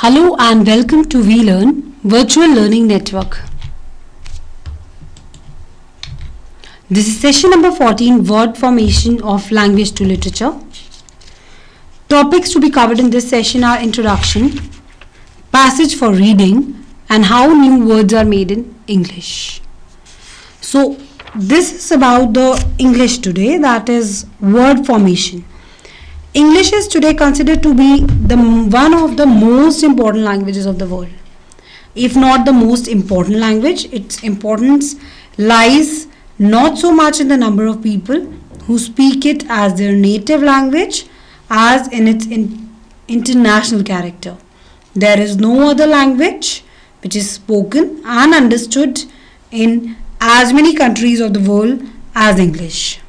Hello and welcome to WeLearn Virtual Learning Network. This is session number 14, Word Formation of Language to Literature. Topics to be covered in this session are introduction, passage for reading, and how new words are made in English. So this is about the English today, that is word formation. English is today considered to be one of the most important languages of the world. If not the most important language, its importance lies not so much in the number of people who speak it as their native language as in its international character. There is no other language which is spoken and understood in as many countries of the world as English.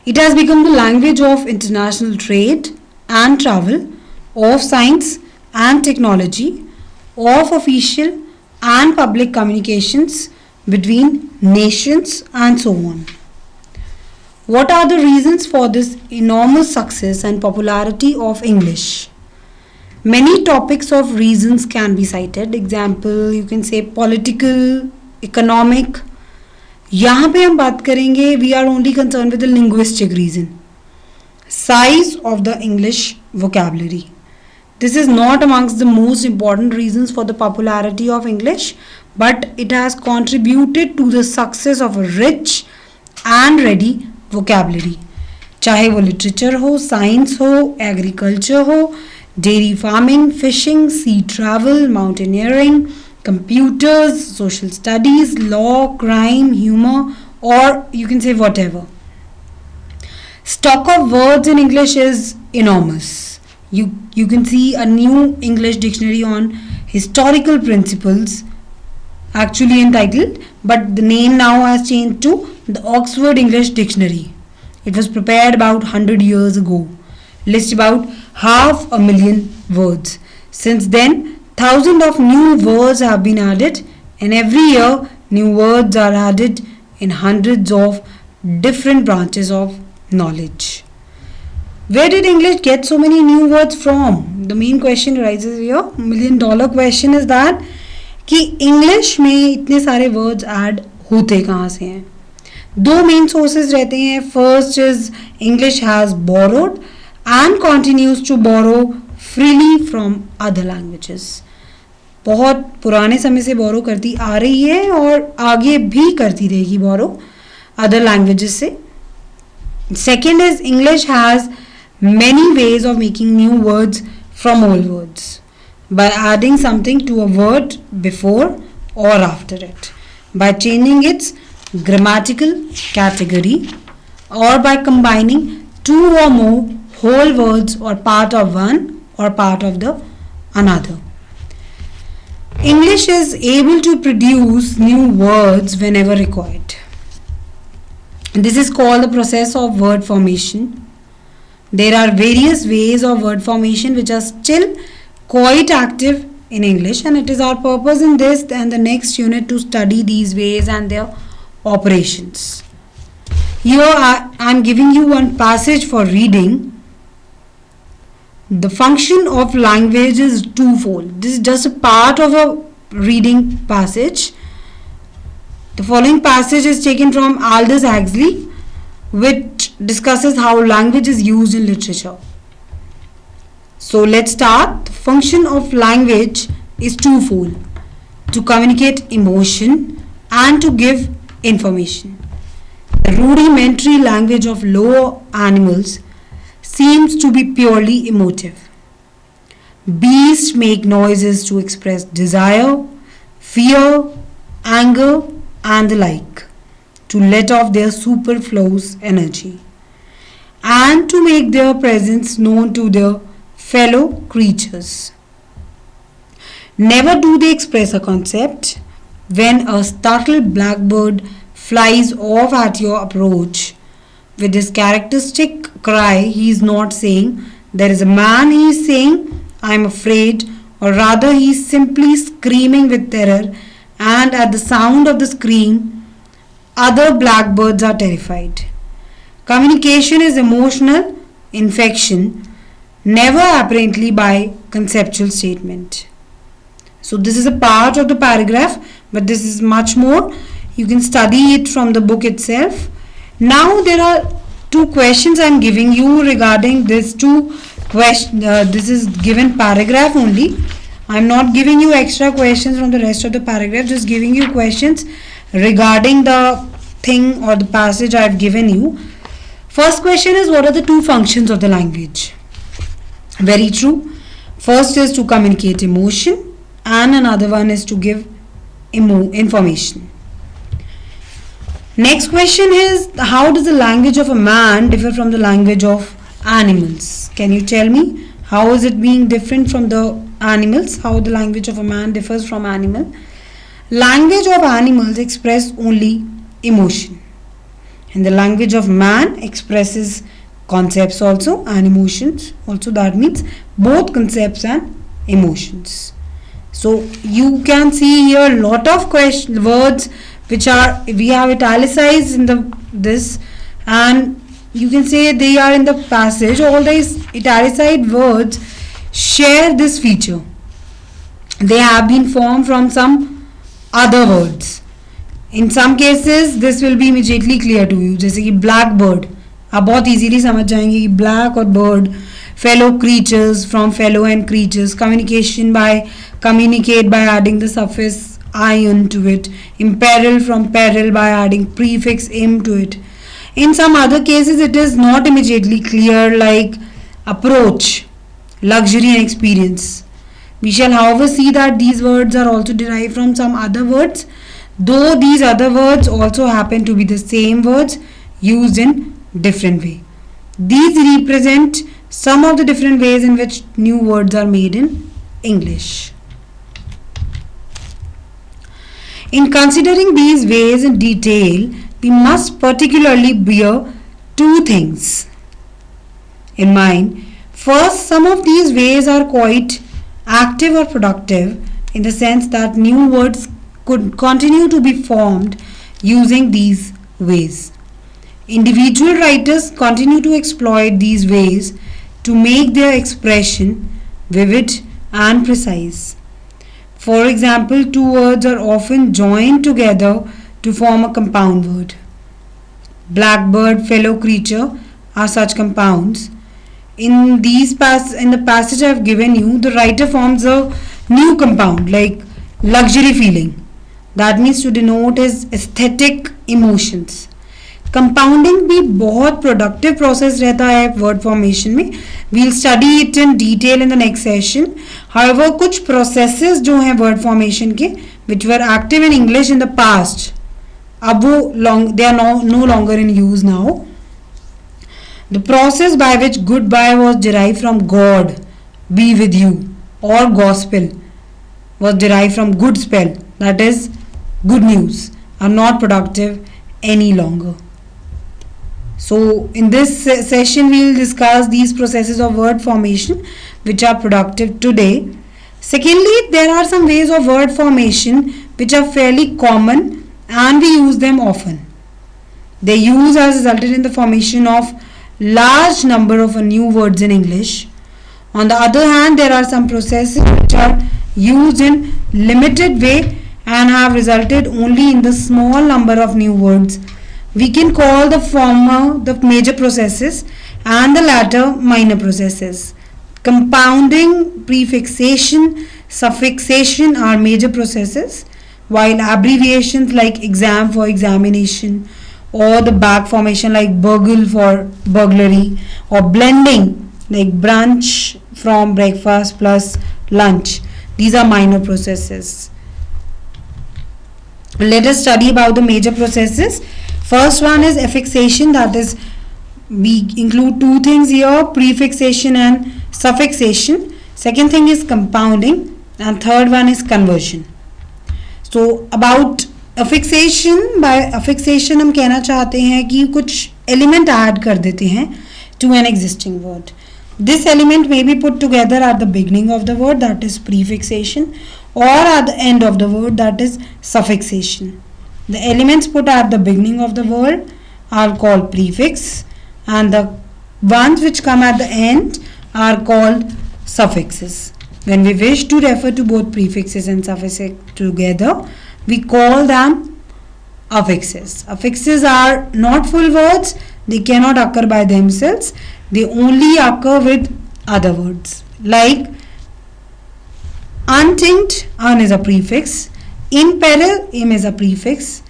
It has become the language of international trade and travel, of science and technology, of official and public communications between nations and so on. What are the reasons for this enormous success and popularity of English? Many topics of reasons can be cited. Example, you can say political, economic. यहाँ पे हम बात करेंगे we are only concern with the linguistic reason size of the English vocabulary this is not amongst the most important reasons for the popularity of English but it has contributed to the success of a rich and ready vocabulary चाहे वो literature हो science हो agriculture हो dairy farming fishing sea travel mountaineering computers, social studies, law, crime, humor, or you can say whatever. Stock of words in English is enormous. You can see a new English dictionary on historical principles actually entitled, but the name now has changed to the Oxford English Dictionary. It was prepared about 100 years ago. Lists about 500,000 words. Since then, thousands of new words have been added, and every year new words are added in hundreds of different branches of knowledge. Where did English get so many new words from? The main question arises here. $1,000,000 question is that कि English में इतने सारे words add होते कहाँ से हैं? दो main sources रहते हैं. First is English has borrowed and continues to borrow freely from other languages. बहुत पुराने समय से बोरो करती आ रही है और आगे भी करती रहेगी बोरो अदर लैंग्वेजेस से. Second is English has many ways of making new words from old words by adding something to a word before और after it by changing its grammatical category और बाय कंबाइनिंग टू और more whole words और part of one or part of the another. English is able to produce new words whenever required. This is called the process of word formation. There are various ways of word formation which are still quite active in English, and it is our purpose in this and the next unit to study these ways and their operations. Here I am giving you one passage for reading. The function of language is twofold. This is just a part of a reading passage. The following passage is taken from Aldous Huxley, which discusses how language is used in literature. So let's start. The function of language is twofold: to communicate emotion and to give information. The rudimentary language of lower animals seems to be purely emotive. Beasts make noises to express desire, fear, anger, and the like, to let off their superfluous energy, and to make their presence known to their fellow creatures. Never do they express a concept. When a startled blackbird flies off at your approach, with his characteristic cry, he is not saying, "There is a man," he is saying, "I am afraid," or rather he is simply screaming with terror, and at the sound of the scream, other blackbirds are terrified. Communication is emotional infection. never apparently by conceptual statement. So this is a part of the paragraph, but this is much more. You can study it from the book itself. Now there are two questions I am giving you regarding this two questions. This is given paragraph only. I am not giving you extra questions from the rest of the paragraph, just giving you questions regarding the thing or the passage I have given you. First question is, what are the two functions of the language? Very true. First is to communicate emotion, and another one is to give information. Next question is, how does the language of a man differ from the language of animals? Can you tell me how is it being different from the animals? How the language of a man differs from animal? Language of animals express only emotion, and the language of man expresses concepts also and emotions also. That means both concepts and emotions. So you can see here a lot of words which are, we have italicized in this, and you can say they are in the passage. All these italicized words share this feature. They have been formed from some other words. In some cases this will be immediately clear to you, जैसे कि blackbird, आप बहुत easily समझ जाएंगे कि black और bird, fellow creatures from fellow and creatures, communicate by adding the suffix ion to it, imperil from peril by adding prefix im to it. In some other cases it is not immediately clear, like approach, luxury and experience. We shall however see that these words are also derived from some other words, though these other words also happen to be the same words used in different way. These represent some of the different ways in which new words are made in English. In considering these ways in detail, we must particularly bear two things in mind. First, some of these ways are quite active or productive in the sense that new words could continue to be formed using these ways. Individual writers continue to exploit these ways to make their expression vivid and precise. For example, two words are often joined together to form a compound word. Blackbird, fellow creature are such compounds. In the passage I have given you, the writer forms a new compound like luxury feeling. That means to denote his aesthetic emotions. Compounding भी बहुत productive process रहता है word formation में. We'll study it in detail in the next session. However, कुछ processes जो हैं word formation के, which were active in English in the past, अब वो they are no longer in use now. The process by which goodbye was derived from God, be with you, or gospel was derived from good spell, that is good news, are not productive any longer. So in this session we will discuss these processes of word formation which are productive today. Secondly, there are some ways of word formation which are fairly common and we use them often. Their use has resulted in the formation of large number of new words in English. On the other hand, there are some processes which are used in limited way and have resulted only in the small number of new words. We can call the former the major processes and the latter minor processes. Compounding, prefixation, suffixation are major processes, while abbreviations like exam for examination, or the back formation like burgle for burglary, or blending like brunch from breakfast plus lunch, these are minor processes. Let us study about the major processes. First one is affixation, that is we include two things here, prefixation and suffixation. Second thing is compounding, and third one is conversion. So about affixation, by affixation हम कहना चाहते हैं कि कुछ element add कर देते हैं to an existing word. This element may be put together at the beginning of the word, that is prefixation, or at the end of the word, that is suffixation. The elements put at the beginning of the word are called prefix, and the ones which come at the end are called suffixes. When we wish to refer to both prefixes and suffixes together, we call them affixes. Affixes are not full words. They cannot occur by themselves. They only occur with other words. Like untinged, un is a prefix. In peril, im is a prefix.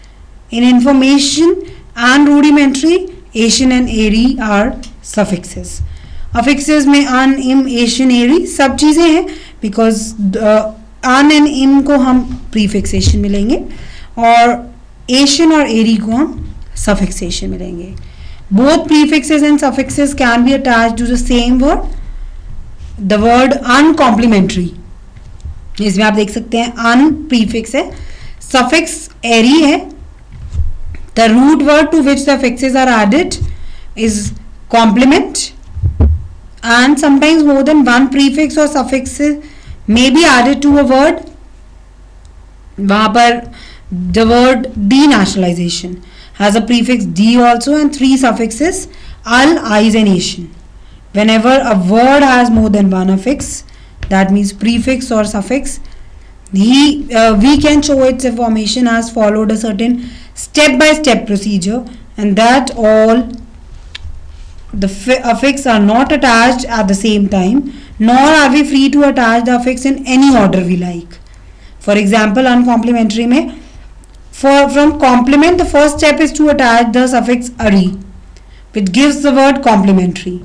In information and rudimentary, Asian and airy are suffixes. Affixes में un, im, Asian, airy सब चीज़ें हैं because un and im को हम prefixation मिलेंगे और Asian और airy को हम suffixation मिलेंगे. Both prefixes and suffixes can be attached to the same word. The word uncomplimentary, इसमें आप देख सकते हैं un prefix है, suffix airy है. The root word to which the affixes are added is complement, and sometimes more than one prefix or suffix may be added to a word. वहाँ पर the word denationalization has a prefix D also and 3 suffixes al, is and Asian. Whenever a word has more than one affix, that means prefix or suffix, we can show its formation as followed a certain step-by-step procedure, and that all the affix are not attached at the same time, nor are we free to attach the affix in any order we like. For example, uncomplimentary mein, from complement, the first step is to attach the suffix "ari", which gives the word complementary.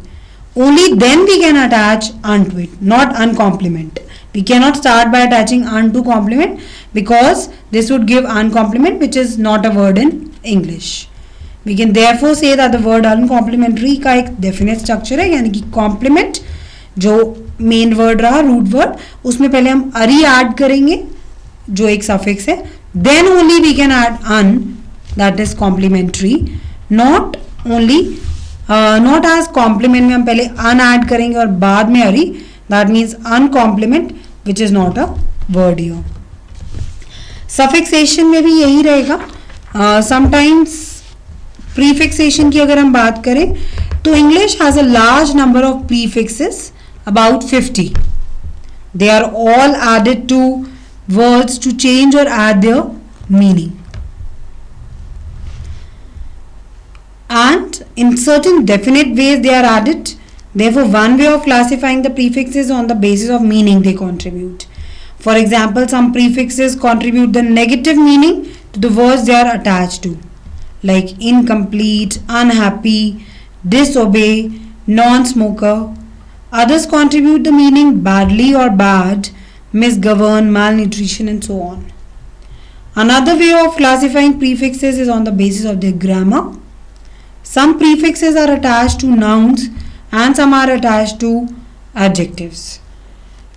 Only then we can attach "un" to it, not uncomplement. We cannot start by attaching "un" to complement because this would give uncomplement, which is not a word in English. We can therefore say that the word uncomplimentary का एक definite structure है, यानी कि complement जो main word रहा root word, उसमें पहले हम "ari" add करेंगे जो एक suffix है, then only we can add "un", that is complementary. Not only not as complement में हम पहले "un" add करेंगे और बाद में "ari", that means uncomplement, which is not a word here. Suffixation में भी यही रहेगा. Sometimes prefixation की अगर हम बात करें तो English has a large number of prefixes, about 50. They are all added to words to change or add their meaning. And in certain definite ways they are added. Therefore, one way of classifying the prefixes on the basis of meaning they contribute. For example, some prefixes contribute the negative meaning to the words they are attached to, like incomplete, unhappy, disobey, non-smoker. Others contribute the meaning badly or bad, misgovern, malnutrition, and so on. Another way of classifying prefixes is on the basis of their grammar. Some prefixes are attached to nouns and some are attached to adjectives.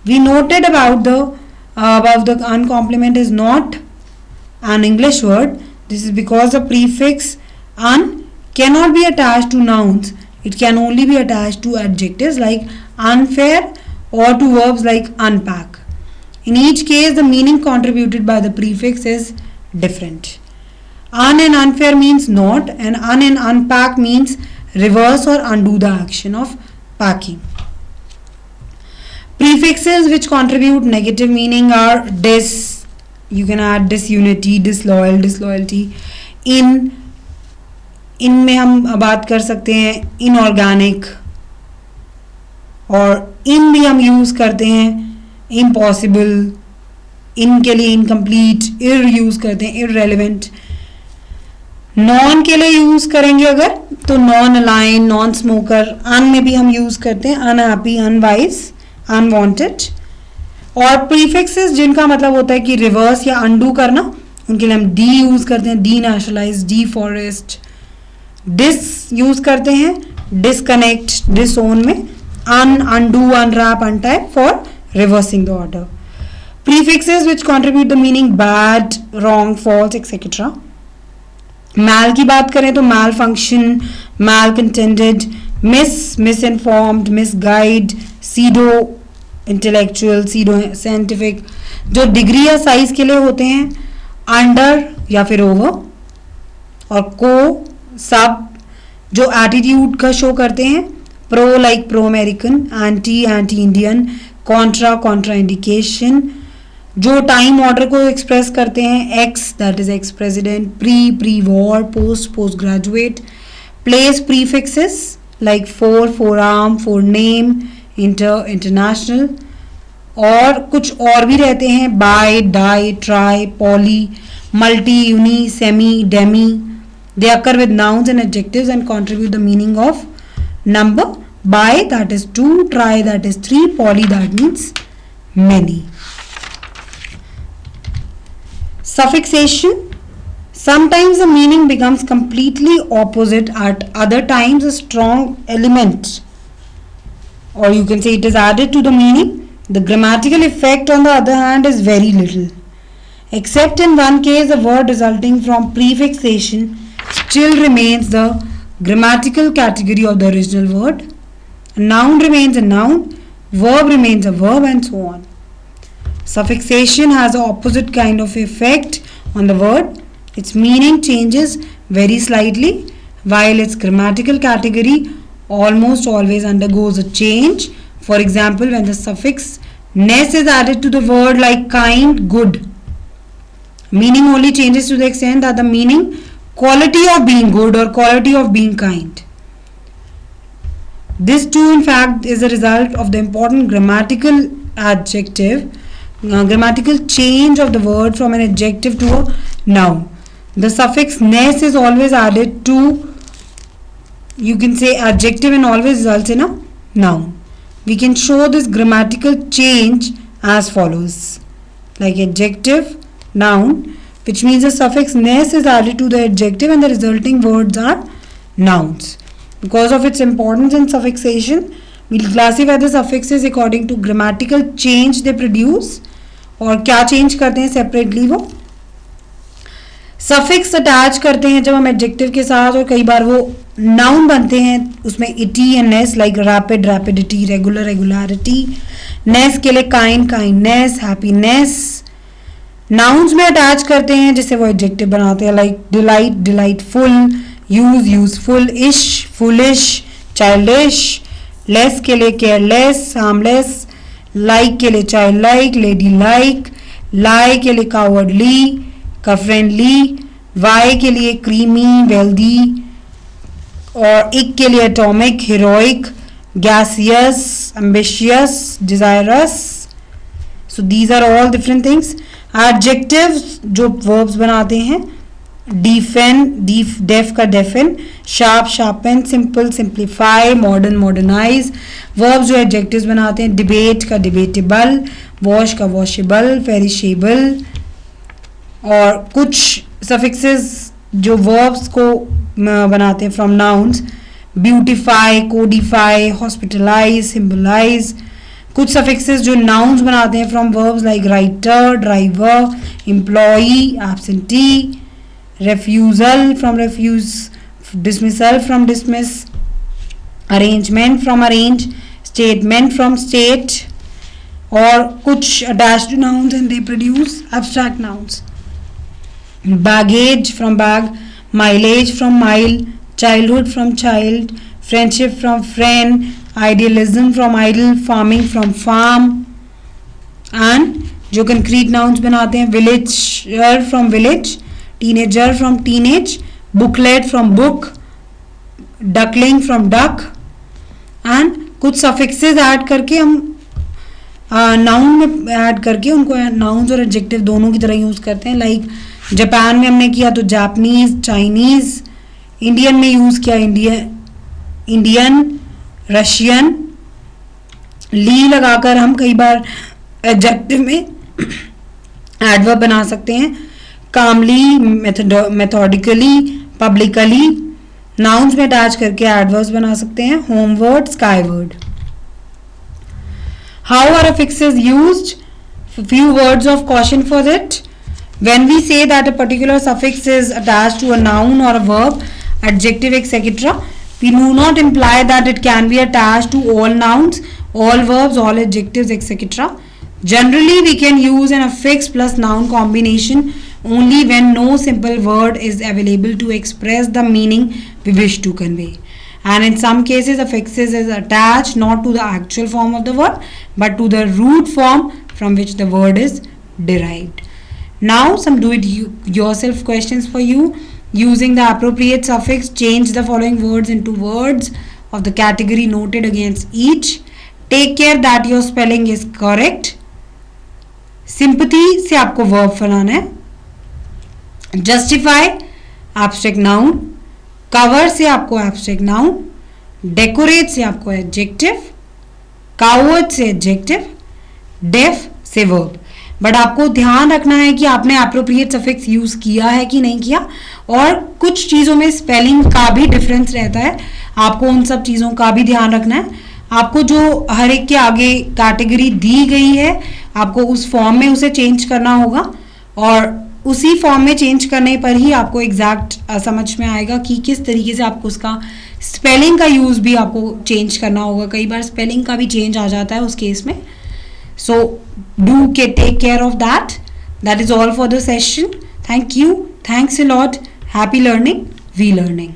We noted about the uncomplement is not an English word. This is because the prefix un cannot be attached to nouns. It can only be attached to adjectives like unfair or to verbs like unpack. In each case, the meaning contributed by the prefix is different. Un and unfair means not, and un and unpack means reverse or undo the action of packing. Prefixes which contribute negative meaning are dis. You can add disunity, disloyal, disloyalty. इनमें हम बात कर सकते हैं inorganic, और इन भी हम use करते हैं इम्पॉसिबल, इनके लिए इनकम्प्लीट, इर यूज़ करते हैं इररेलेवेंट. नॉन के लिए यूज़ करेंगे अगर तो नॉन अलाइन, नॉन स्मोकर. अन में भी हम यूज़ करते हैं अनहैप्पी, अनवाइज, अनवांटेड. और प्रीफिक्सेस जिनका मतलब होता है कि रिवर्स या अंडू करना, उनके लिए हम डी यूज़ करते हैं, denationalise, deforest. Dis use करते हैं डिसकनेक्ट, डिसओन में, un, undo, unwrap, untie for reversing the order. Prefixes which contribute the meaning bad, wrong, false, etcetera. Mal की बात करें तो malfunction, malcontented, misinformed, misguide, pseudo intellectual, pseudo scientific. जो degree या size के लिए होते हैं अंडर या फिर ओवर, और को, सब जो एटीट्यूड का शो करते हैं pro like pro-American, anti-Indian, contra-indication. जो टाइम ऑर्डर को एक्सप्रेस करते हैं, ex that is ex president, pre war, post graduate. Place prefixes like forearm, forename, international. और कुछ और भी रहते हैं, bi, di, tri, poly, multi, uni, semi, demi. They occur with nouns and adjectives and contribute the meaning of number. By that is 2, try that is 3, poly that means many. Suffixation. Sometimes the meaning becomes completely opposite, at other times a strong element, or you can say it is added to the meaning. The grammatical effect on the other hand is very little, except in one case the word resulting from prefixation still remains the grammatical category of the original word. A noun remains a noun, verb remains a verb, and so on. Suffixation has the opposite kind of effect on the word. Its meaning changes very slightly, while its grammatical category almost always undergoes a change. For example, when the suffix ness is added to the word like kind, good, meaning only changes to the extent that the meaning quality of being good or quality of being kind. This too in fact is a result of the important grammatical change of the word from an adjective to a noun. The suffix ness is always added to, you can say, adjective and always results in a noun. We can show this grammatical change as follows. Like adjective, noun, which means the suffix ness is added to the adjective and the resulting words are nouns. Because of its importance in suffixation, we will classify the suffixes according to grammatical change they produce. और क्या change करते हैं separately वो suffix attach करते हैं जब हम adjective के साथ, और कई बार वो नाउन बनते हैं उसमें ity and ness, like rapid, rapidity, regular, regularity. Ness के लिए काइंड, काइंडनेस, हैप्पीनेस. नाउन्स में अटैच करते हैं जिससे वो एडजेक्टिव बनाते हैं, like delight, delightful, useful, ish, foolish, childish. Less के लिए केयरलेस, हार्मलेस. लाइक के लिए childlike, ladylike. Ly के लिए कावर्डली, का फ्रेंडली. वाई के लिए क्रीमी, वेल्दी. और इक के लिए atomic, heroic, gaseous, ambitious, desirous. So these are all different things. Adjectives जो वर्ब्स बनाते हैं, डिफेन, डेफ का deafen, sharp, sharpen, simple, simplify, modern, modernise. Verbs जो एडजेक्टिव्स बनाते हैं, डिबेट का डिबेटेबल, वॉश का वॉशेबल, पेरिशेबल. और कुछ सफिक्सेस जो वर्ब्स को बनाते हैं from nouns, beautify, codify, hospitalise, symbolise. कुछ सफिक्सेस जो नाउन्स बनाते हैं from verbs like writer, driver, employee, absentee. refusal from refuse, dismissal from dismiss, arrangement from arrange, statement from state. और कुछ attached nouns and they produce abstract nouns. Baggage from bag, mileage from mile, childhood from child, friendship from friend, idealism from idle, farming from farm. And जो concrete nouns बनाते हैं, villager from village, teenager from teenage, booklet from book, duckling from duck. And कुछ suffixes add करके हम noun में add करके उनको nouns और एडजेक्टिव दोनों की तरह यूज करते हैं. लाइक जापान में हमने किया तो जापानीज, चाइनीज. इंडियन में यूज किया इंडियन, रशियन. ली लगाकर हम कई बार एडजेक्टिव में एडवर्ब बना सकते हैं. Calmly, methodically, publicly. नाउन्स में अटैच करके एडवर्ब्स बना सकते हैं. Homeward, skyward. How are affixes used? Few words of caution for it. When we say that a particular suffix is attached to a noun or a verb, adjective, etc., we do not imply that it can be attached to all nouns, all verbs, all adjectives, etc. Generally, we can use an affix plus noun combination only when no simple word is available to express the meaning we wish to convey. and in some cases affixes is attached not to the actual form of the word but to the root form from which the word is derived. Now some do it yourself questions for you. Using the appropriate suffix, change the following words into words of the category noted against each. Take care that your spelling is correct. Sympathy से आपको verb बनाना है. Justify abstract noun. Cover से आपको abstract noun. Decorate से आपको adjective. Coward से adjective. Deaf से verb. But आपको ध्यान रखना है कि आपने अप्रोप्रिएट सफिक्स यूज किया है कि नहीं किया, और कुछ चीज़ों में स्पेलिंग का भी डिफरेंस रहता है, आपको उन सब चीज़ों का भी ध्यान रखना है. आपको जो हर एक के आगे कैटेगरी दी गई है आपको उस फॉर्म में उसे चेंज करना होगा, और उसी फॉर्म में चेंज करने पर ही आपको एग्जैक्ट समझ में आएगा कि किस तरीके से आपको उसका स्पेलिंग का यूज़ भी आपको चेंज करना होगा. कई बार स्पेलिंग का भी चेंज आ जाता है उस केस में. So take care of that. That is all for the session. Thank you. Thanks a lot. Happy learning. We learning.